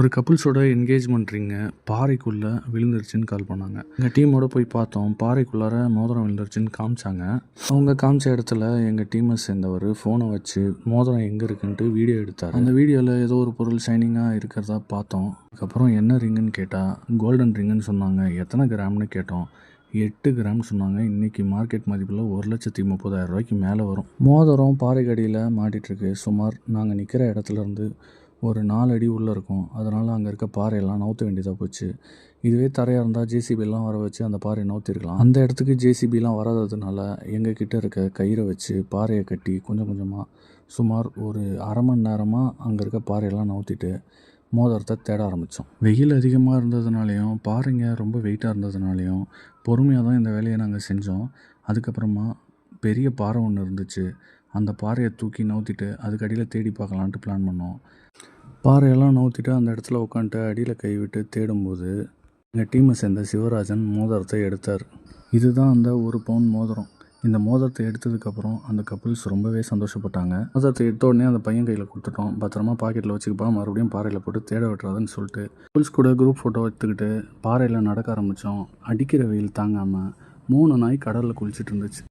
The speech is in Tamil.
ஒரு கப்புள்ஸோட என்கேஜ்மெண்ட் ரிங்கு பாறைக்குள்ளே விழுந்துருச்சுன்னு கால் பண்ணாங்க. எங்கள் டீமோட போய் பார்த்தோம். பாறைக்குள்ளார மோதிரம் விழுந்துருச்சுன்னு காமிச்சாங்க. அவங்க காமிச்ச இடத்துல எங்கள் டீமை சேர்ந்தவர் ஃபோனை வச்சு மோதிரம் எங்கே இருக்குன்ட்டு வீடியோ எடுத்தார். அந்த வீடியோவில் ஏதோ ஒரு பொருள் ஷைனிங்காக இருக்கிறதா பார்த்தோம். அதுக்கப்புறம் என்ன ரிங்குன்னு கேட்டால் கோல்டன் ரிங்குன்னு சொன்னாங்க. எத்தனை கிராம்னு கேட்டோம். 8 கிராம் சொன்னாங்க. இன்றைக்கி மார்க்கெட் மதிப்பில் 1,30,30,000 மேலே வரும். மோதிரம் பாறைக்கடியில் மாட்டிகிட்ருக்கு. சுமார் நாங்கள் நிற்கிற இடத்துலேருந்து ஒரு 4 அடி உள்ளே இருக்கும். அதனால் அங்கே இருக்க பாறையெல்லாம் நவுற்ற வேண்டியதாக போச்சு. இதுவே தரையாக இருந்தால் ஜேசிபிலாம் வர வச்சு அந்த பாறையை நவுத்திருக்கலாம். அந்த இடத்துக்கு ஜேசிபிலாம் வராததுனால எங்கள் கிட்டே இருக்க கயிறை வச்சு பாறையை கட்டி கொஞ்சம் கொஞ்சமாக சுமார் ஒரு அரை மணி நேரமாக அங்கே இருக்க பாறையெல்லாம் நவுத்திட்டு மோதிரத்தை தேட ஆரம்பித்தோம். வெயில் அதிகமாக இருந்ததுனாலையும் பாறைங்க ரொம்ப வெயிட்டாக இருந்ததுனாலையும் பொறுமையாக தான் இந்த வேலையை நாங்கள் செஞ்சோம். அதுக்கப்புறமா பெரிய பாறை ஒன்று இருந்துச்சு. அந்த பாறையை தூக்கி நவுத்திட்டு அதுக்கு அடியில் தேடி பார்க்கலான்ட்டு பிளான் பண்ணோம். பாறையெல்லாம் நவுத்திட்டு அந்த இடத்துல உட்காந்துட்டு அடியில் கைவிட்டு தேடும்போது எங்கள் டீமை சேர்ந்த சிவராஜன் மோதிரத்தை எடுத்தார். இதுதான் அந்த 1 பவுன் மோதிரம். இந்த மோதிரத்தை எடுத்ததுக்கப்புறம் அந்த கப்புள்ஸ் ரொம்பவே சந்தோஷப்பட்டாங்க. மோதிரத்தை எடுத்த உடனே அந்த பையன் கையில் கொடுத்துட்டோம். பத்திரமா பாக்கெட்டில் வச்சுக்கப்பா, மறுபடியும் பாறையில் போட்டு தேட விட்டுறாதுன்னு சொல்லிட்டு கப்புள்ஸ் கூட குரூப் ஃபோட்டோ எடுத்துக்கிட்டு பாறையில் நடக்க ஆரம்பித்தோம். அடிக்கிற வெயில் தாங்காமல் 3 நாய் கடலில் குளிச்சுட்டு இருந்துச்சு.